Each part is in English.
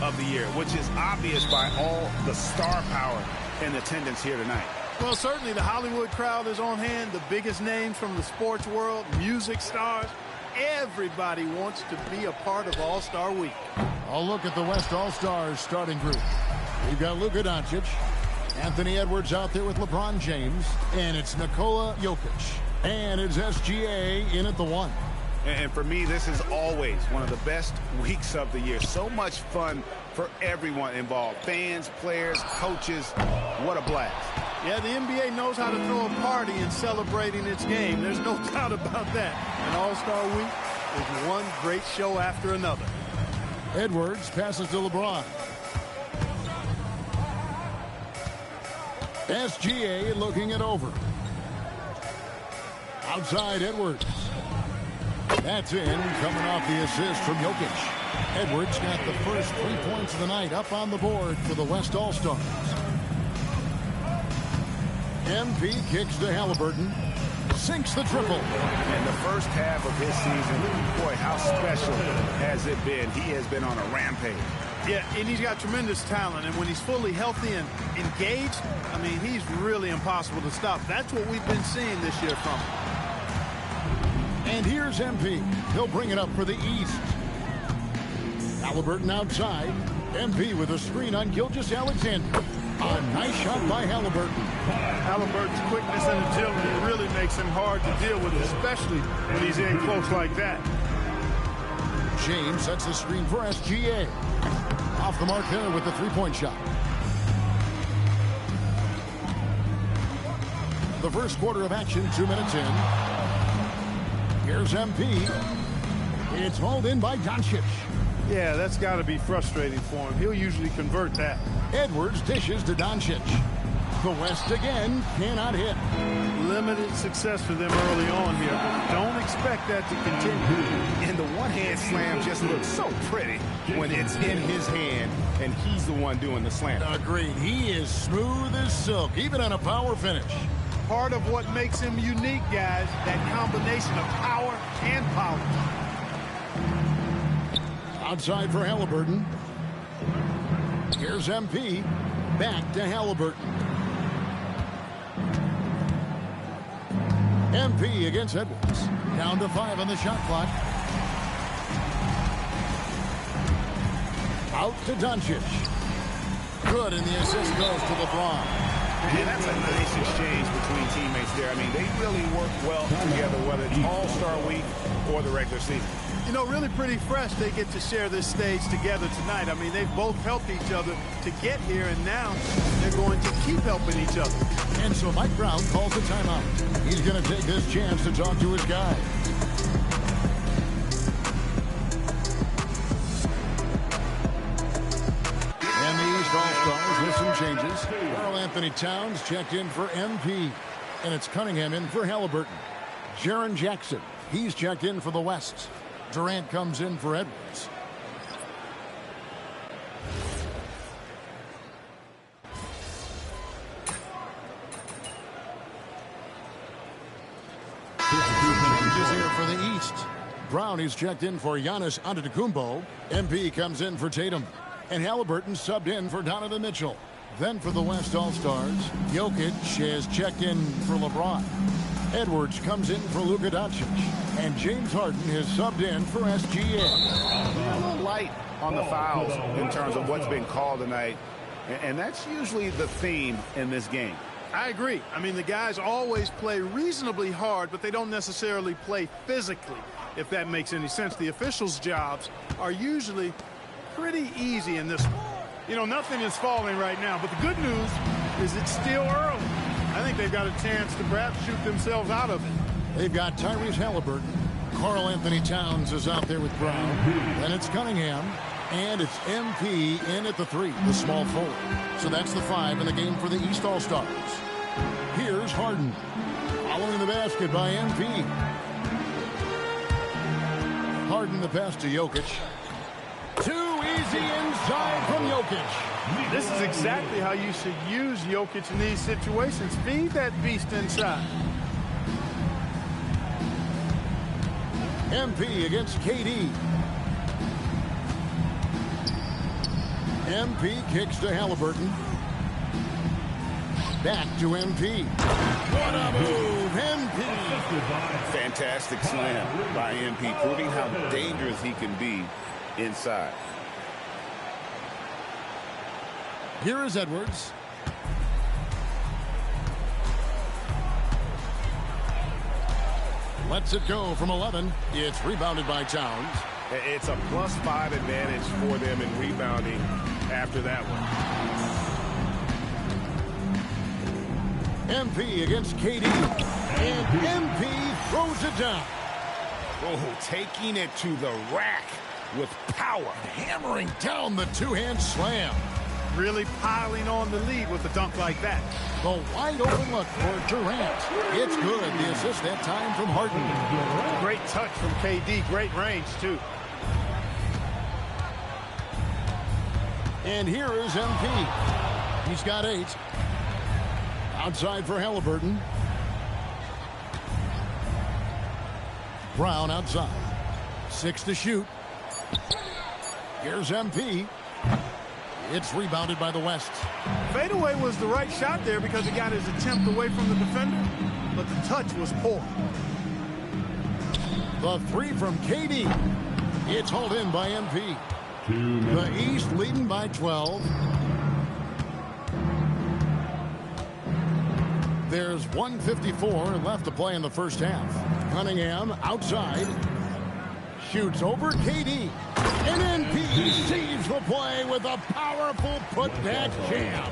of the year, which is obvious by all the star power in attendance here tonight. Well, certainly the Hollywood crowd is on hand, the biggest names from the sports world, music stars. Everybody wants to be a part of All-Star Week. I'll look at the West All-Stars starting group. We've got Luka Doncic, Anthony Edwards out there with LeBron James, and it's Nikola Jokic. And it's SGA in at the 1. And for me, this is always one of the best weeks of the year. So much fun for everyone involved. Fans, players, coaches. What a blast. Yeah, the NBA knows how to throw a party in celebrating its game. There's no doubt about that. And All-Star Week is one great show after another. Edwards passes to LeBron. SGA looking it over. Outside Edwards. That's in, coming off the assist from Jokic. Edwards got the first 3 points of the night up on the board for the West All-Stars. MP kicks to Halliburton. Sinks the triple. And the first half of his season, boy, how special has it been? He has been on a rampage. Yeah, and he's got tremendous talent. And when he's fully healthy and engaged, I mean, he's really impossible to stop. That's what we've been seeing this year from him. And here's MP. He'll bring it up for the East. Halliburton outside. MP with a screen on Gilgeous-Alexander. A nice shot by Halliburton. Halliburton's quickness and agility really makes him hard to deal with, especially when he's in close like that. James sets the screen for SGA. Off the mark there with the three-point shot. The first quarter of action, 2 minutes in. Here's MP. It's hauled in by Doncic. Yeah, that's got to be frustrating for him. He'll usually convert that. Edwards dishes to Doncic. The West again cannot hit. Limited success for them early on here, but don't expect that to continue. And the one-hand slam just looks so pretty when it's in his hand and he's the one doing the slam. Agreed. He is smooth as silk, even on a power finish. Part of what makes him unique, guys, that combination of power and power. Outside for Halliburton. Here's MP. Back to Halliburton. MP against Edwards. Down to 5 on the shot clock. Out to Doncic. Good, and the assist goes to LeBron. And that's a nice exchange between teammates there. I mean, they really work well together, whether it's All-Star Week or the regular season. You know, really pretty fresh they get to share this stage together tonight. I mean, they've both helped each other to get here, and now they're going to keep helping each other. And so Mike Brown calls a timeout. He's going to take this chance to talk to his guy. And the East All-Stars with some changes. Karl Anthony Towns checked in for MP. And it's Cunningham in for Halliburton. Jaren Jackson, he's checked in for the West. Durant comes in for Edwards. Changes here for the East. Brown is checked in for Giannis Antetokounmpo. MP comes in for Tatum. And Halliburton subbed in for Donovan Mitchell. Then for the West All-Stars, Jokic has checked in for LeBron. Edwards comes in for Luka Doncic. And James Harden has subbed in for SGA. A little light on the fouls in terms of what's been called tonight. And that's usually the theme in this game. I agree. I mean, the guys always play reasonably hard, but they don't necessarily play physically, if that makes any sense. The officials' jobs are usually pretty easy in this one. You know, nothing is falling right now, but the good news is it's still early. I think they've got a chance to perhaps shoot themselves out of it. They've got Tyrese Halliburton. Karl Anthony Towns is out there with Brown. Then it's Cunningham. And it's MP in at the 3, the small forward. So that's the 5 in the game for the East All-Stars. Here's Harden. Following the basket by MP. Harden the pass to Jokic. Too easy inside from Jokic. This is exactly how you should use Jokic in these situations. Feed that beast inside. MP against KD. MP kicks to Halliburton. Back to MP. What a move, MP! Fantastic slam by MP, proving how dangerous he can be inside. Here is Edwards. Lets it go from 11. It's rebounded by Towns. It's a +5 advantage for them in rebounding after that one. MP against KD. And MP throws it down. Oh, taking it to the rack with power. Hammering down the two-hand slam. Really piling on the lead with a dunk like that. The wide open look for Durant. It's good. The assist that time from Harden. Great touch from KD. Great range, too. And here is MP. He's got 8. Outside for Halliburton. Brown outside. 6 to shoot. Here's MP. It's rebounded by the West. Fadeaway was the right shot there because he got his attempt away from the defender, but the touch was poor. The 3 from KD. It's hauled in by MP. The East leading by 12. There's 1:54 left to play in the first half. Cunningham outside. Shoots over KD. And MP sees the play with a powerful putback jam.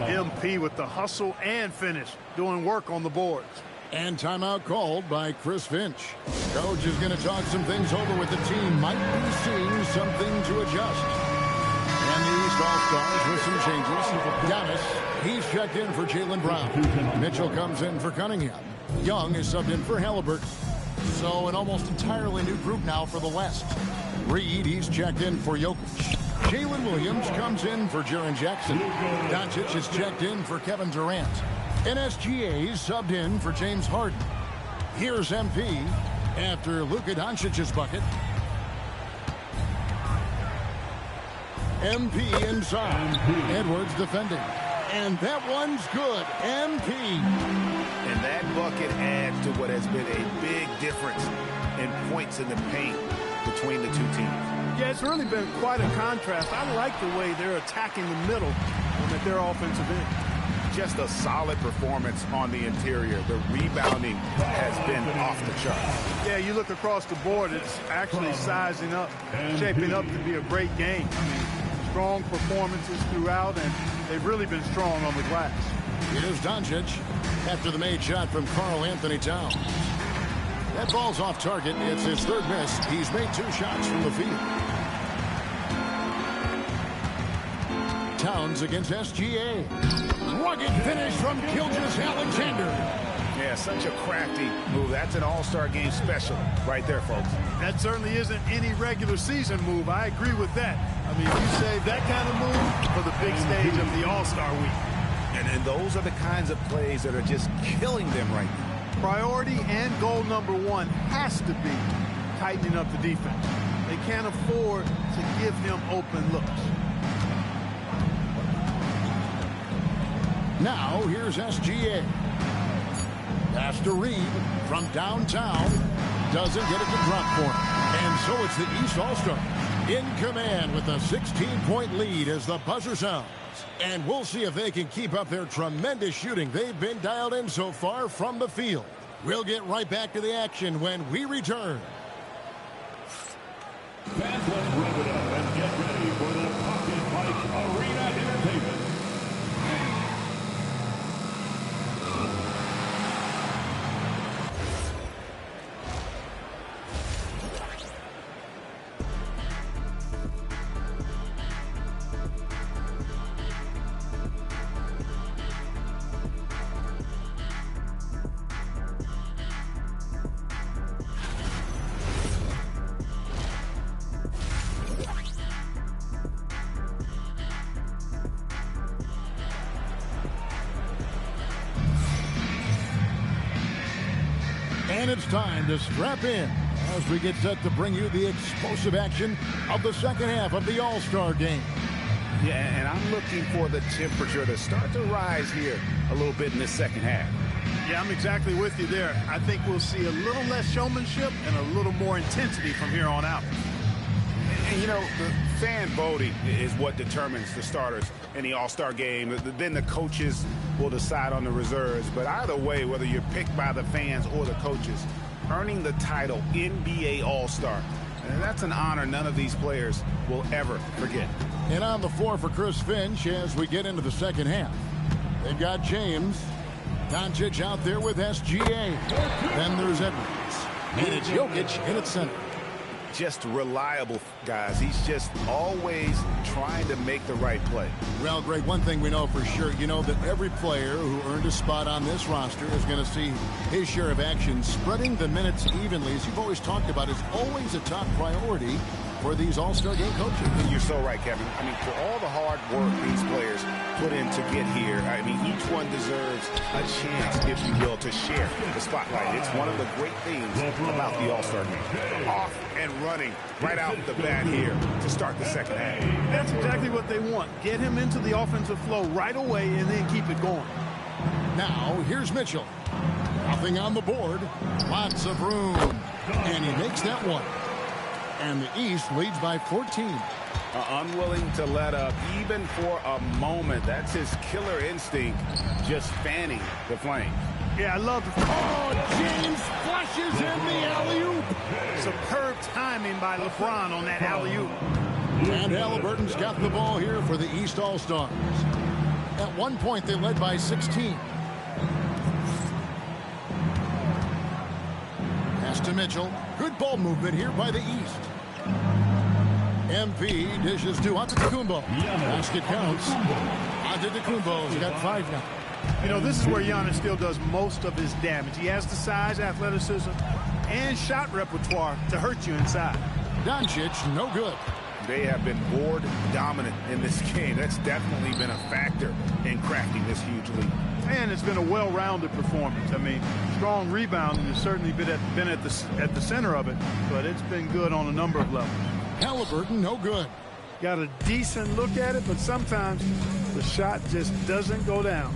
MP with the hustle and finish, doing work on the boards. And timeout called by Chris Finch. Coach is going to talk some things over with the team. Might be seeing something to adjust. And the East All-Stars with some changes. Giannis, he's checked in for Jaylen Brown. Mitchell comes in for Cunningham. Young is subbed in for Halliburton. So an almost entirely new group now for the West. Reed, he's checked in for Jokic. Jalen Williams comes in for Jaren Jackson. Doncic is checked in for Kevin Durant. NSGA is subbed in for James Harden. Here's MP after Luka Doncic's bucket. MP inside. Edwards defending. And that one's good. MP. And that bucket adds to what has been a big difference in points in the paint between the two teams. Yeah, it's really been quite a contrast. I like the way they're attacking the middle at their offensive end. Just a solid performance on the interior. The rebounding has been off the charts. Yeah, you look across the board, it's actually sizing up, shaping up to be a great game. I mean, strong performances throughout, and they've really been strong on the glass. Here's Doncic after the made shot from Karl Anthony Towns. That ball's off target. It's his third miss. He's made 2 shots from the field. Towns against SGA. Rugged finish from Gilgeous-Alexander. Yeah, such a crafty move. That's an all-star game special right there, folks. That certainly isn't any regular season move. I agree with that. I mean, you save that kind of move for the big stage of the All-Star week. And those are the kinds of plays that are just killing them right now. Priority and goal number 1 has to be tightening up the defense. They can't afford to give him open looks. Now, here's SGA. Pass to Reed from downtown. Doesn't get it to drop for him. And so it's the East All-Stars in command with a 16-point lead as the buzzer sounds. And we'll see if they can keep up their tremendous shooting they've been dialed in so far from the field. We'll get right back to the action when we return. Fans, let's rev it up and get ready for the Pocket Mike Arena Entertainment. And it's time to strap in as we get set to bring you the explosive action of the second half of the All-Star game. Yeah, and I'm looking for the temperature to start to rise here a little bit in this second half. Yeah, I'm exactly with you there. I think we'll see a little less showmanship and a little more intensity from here on out. And, you know, the fan voting is what determines the starters in the All-Star game. Then the coaches will decide on the reserves. But either way, whether you're picked by the fans or the coaches, earning the title NBA All-Star, and that's an honor none of these players will ever forget. And on the floor for Chris Finch as we get into the second half. They've got James. Doncic out there with SGA. Then there's Edwards. And it's Jokic in its center. Just reliable, guys. He's just always trying to make the right play. Well, Greg, one thing we know for sure, you know that every player who earned a spot on this roster is going to see his share of action. Spreading the minutes evenly, as you've always talked about, is always a top priority for these All-Star game coaches. You're so right, Kevin. I mean, for all the hard work these players put in to get here, I mean, each one deserves a chance, if you will, to share the spotlight. It's one of the great things about the All-Star game. Off and running right out the bat here to start the second half. That's exactly what they want. Get him into the offensive flow right away and then keep it going. Now, here's Mitchell. Nothing on the board. Lots of room. And he makes that one. And the East leads by 14. Unwilling to let up even for a moment. That's his killer instinct, just fanning the flame. Yeah, I love the... Oh, James flushes in the alley-oop. Superb timing by LeBron on that alley-oop. And Halliburton's got the ball here for the East All-Stars. At one point, they led by 16. Pass to Mitchell. Good ball movement here by the East. MP dishes to Antetokounmpo. Basket counts. Antetokounmpo's got 5 now. You know, this is where Giannis still does most of his damage. He has the size, athleticism, and shot repertoire to hurt you inside. Doncic, no good. They have been board dominant in this game. That's definitely been a factor in crafting this huge lead. And it's been a well-rounded performance. I mean, strong rebounding has certainly been at the center of it, but it's been good on a number of levels. Halliburton, no good. Got a decent look at it, but sometimes the shot just doesn't go down.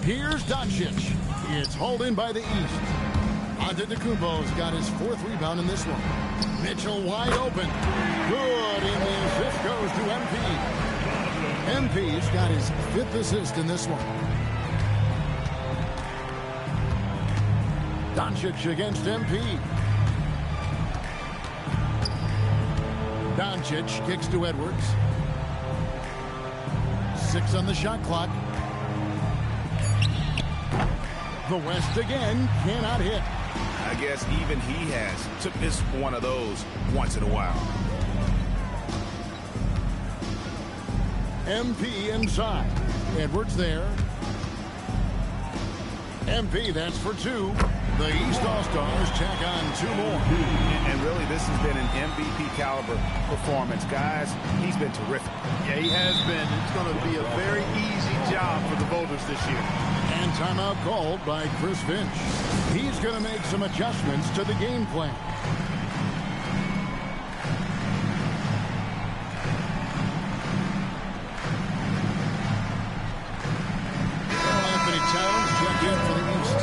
Here's Doncic. It's hauled in by the East. Antetokounmpo's got his 4th rebound in this one. Mitchell wide open. Good, and the assist goes to MP. MP's got his 5th assist in this one. Doncic against MP. Doncic kicks to Edwards. 6 on the shot clock. The West again cannot hit. I guess even he has to miss one of those once in a while. MP inside. Edwards there. MP, that's for 2. The East All-Stars tack on 2 more. And really, this has been an MVP caliber performance. Guys, he's been terrific. Yeah, he has been. It's going to be a very easy job for the voters this year. And timeout called by Chris Finch. He's going to make some adjustments to the game plan. Anthony Towns checked in for the East.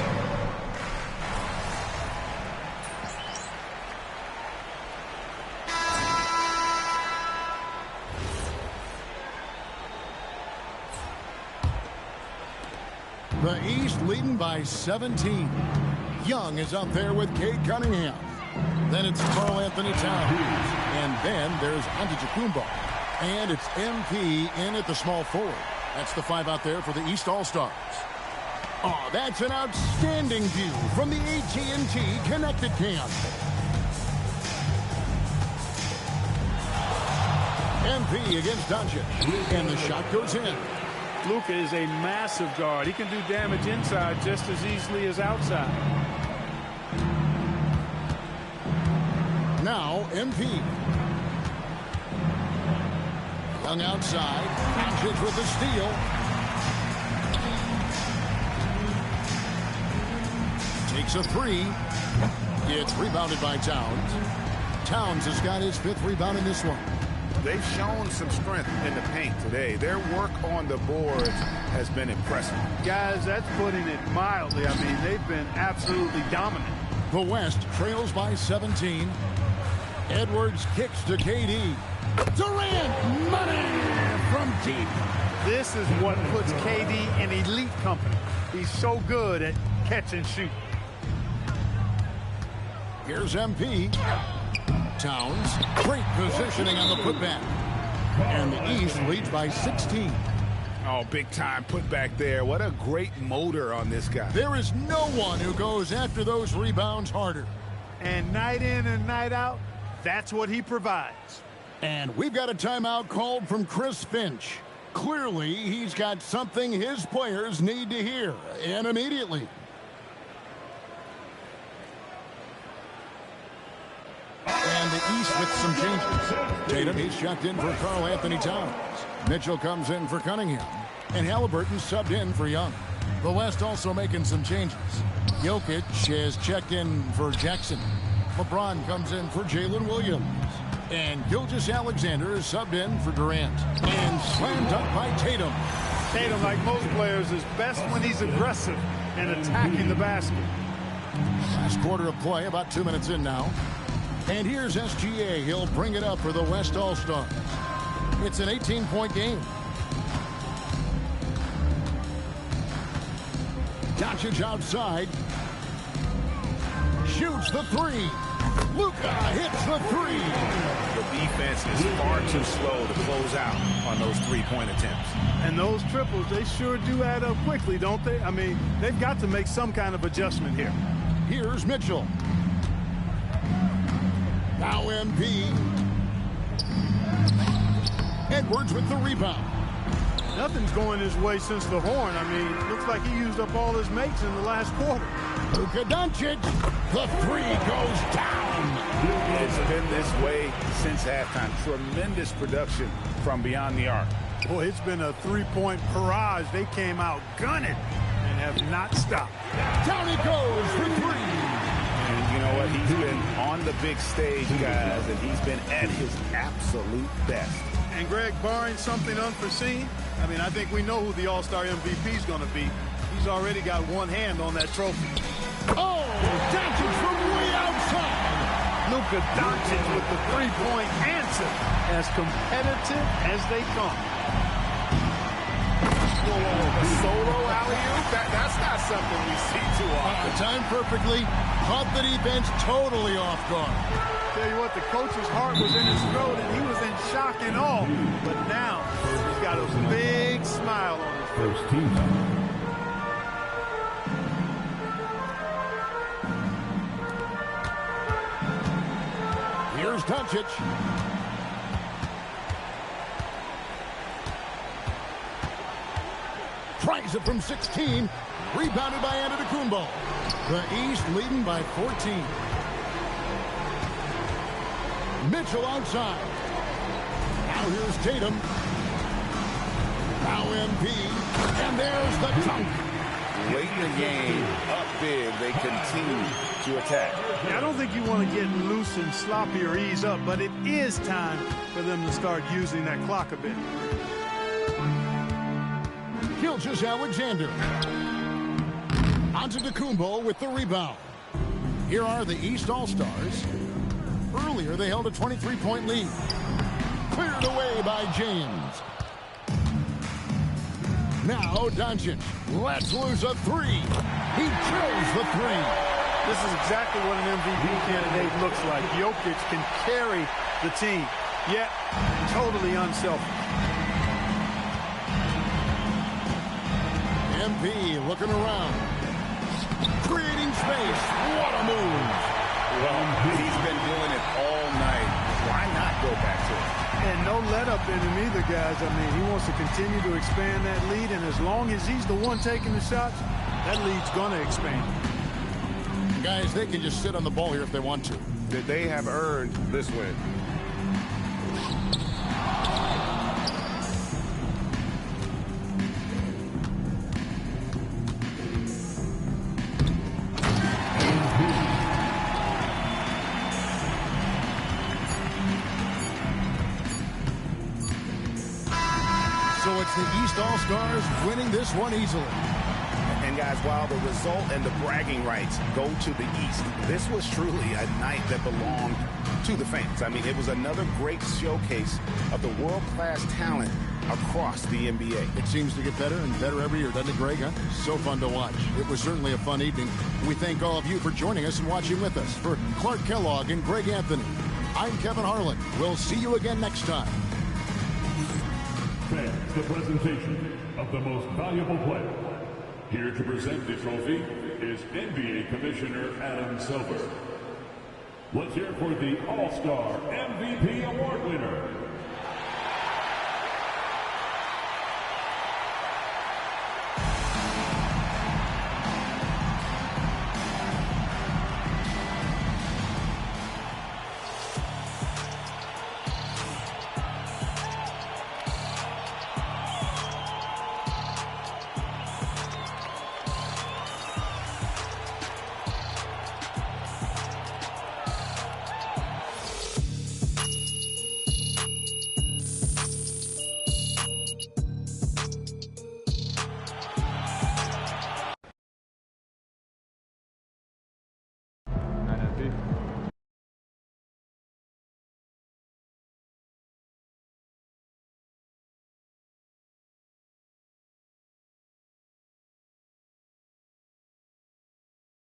The East leading by 17. Young is up there with Cade Cunningham. Then it's Karl Anthony Towns. And then there's Antetokounmpo. And it's MP in at the small forward. That's the 5 out there for the East All-Stars. Oh, that's an outstanding view from the AT&T Connected Camp. MP against Doncic. And the shot goes in. Luka is a massive guard. He can do damage inside just as easily as outside. Now, MP. Young outside. Doncic with the steal. Takes a 3. It's rebounded by Towns. Towns has got his 5th rebound in this one. they've shown some strength in the paint today. Their work on the boards has been impressive. Guys, that's putting it mildly. I mean, they've been absolutely dominant. The West trails by 17. Edwards kicks to KD. Durant, money from deep. This is what puts KD in elite company. He's so good at catch and shoot. Here's MP. Towns, great positioning on the putback. And the East leads by 16. Oh, big time putback there. What a great motor on this guy. There is no one who goes after those rebounds harder. And night in and night out, that's what he provides. And we've got a timeout called from Chris Finch. Clearly, he's got something his players need to hear, and immediately. And the East with some changes. Tatum, he's checked in for Karl Anthony Towns. Mitchell comes in for Cunningham. And Halliburton subbed in for Young. The West also making some changes. Jokic has checked in for Jackson. LeBron comes in for Jalen Williams. And Gilgeous-Alexander is subbed in for Durant. And slammed up by Tatum. Tatum, like most players, is best when he's aggressive and attacking the basket. Last quarter of play, about 2 minutes in now. And here's SGA. He'll bring it up for the West All-Stars. It's an 18-point game. Doncic outside. Shoots the three. Luka hits the three. The defense is far too slow to close out on those three-point attempts. And those triples, they sure do add up quickly, don't they? I mean, they've got to make some kind of adjustment here. Here's Mitchell. Now MP. Edwards with the rebound. Nothing's going his way since the horn. I mean, looks like he used up all his mates in the last quarter. Luka Doncic. The three goes down. It's been this way since halftime. Tremendous production from beyond the arc. Boy, it's been a three-point barrage. They came out gunning and have not stopped. Down he goes for three. And you know what? He's been on the big stage, guys, and he's been at his absolute best. And Greg, barring something unforeseen, I mean, I think we know who the All-Star MVP is going to be. He's already got one hand on that trophy. Oh, Doncic from way outside. Luka Doncic with the three-point answer, as competitive as they come. A solo alley-oop? That's not something we see too often. Timed perfectly. Caught the defense totally off guard. Tell you what, the coach's heart was in his throat, and he was in shock and awe. But now, he's got a big smile on his face. First team. Here's Doncic. Tries it from 16. Rebounded by Antetokounmpo. The East leading by 14. Mitchell outside. Now here's Tatum. Now MP. And there's the dunk. Late in the game, up big, they continue to attack. I don't think you want to get loose and sloppy or ease up, but it is time for them to start using that clock a bit. Gilgeous-Alexander. Antetokounmpo with the rebound. Here are the East All-Stars. Earlier, they held a 23-point lead. Cleared away by James. Now, Doncic lets loose a three. He drills the three. This is exactly what an MVP candidate looks like. Jokic can carry the team, yet totally unselfish. MP looking around. Creating space. What a move. Well, he's been doing it all night. Why not go back to it? And no let up in him either, guys. I mean, he wants to continue to expand that lead, and as long as he's the one taking the shots, that lead's going to expand. Guys, they can just sit on the ball here if they want to. They have earned this win. So it's the East All-Stars winning this one easily. And guys, while the result and the bragging rights go to the East, this was truly a night that belonged to the fans. I mean, it was another great showcase of the world-class talent across the NBA. It seems to get better and better every year, doesn't it, Greg? Huh? So fun to watch. It was certainly a fun evening. We thank all of you for joining us and watching with us. For Clark Kellogg and Greg Anthony, I'm Kevin Harlan. We'll see you again next time. Fans, the presentation of the most valuable player. Here to present the trophy is NBA Commissioner Adam Silver. Let's hear for the All-Star MVP Award winner,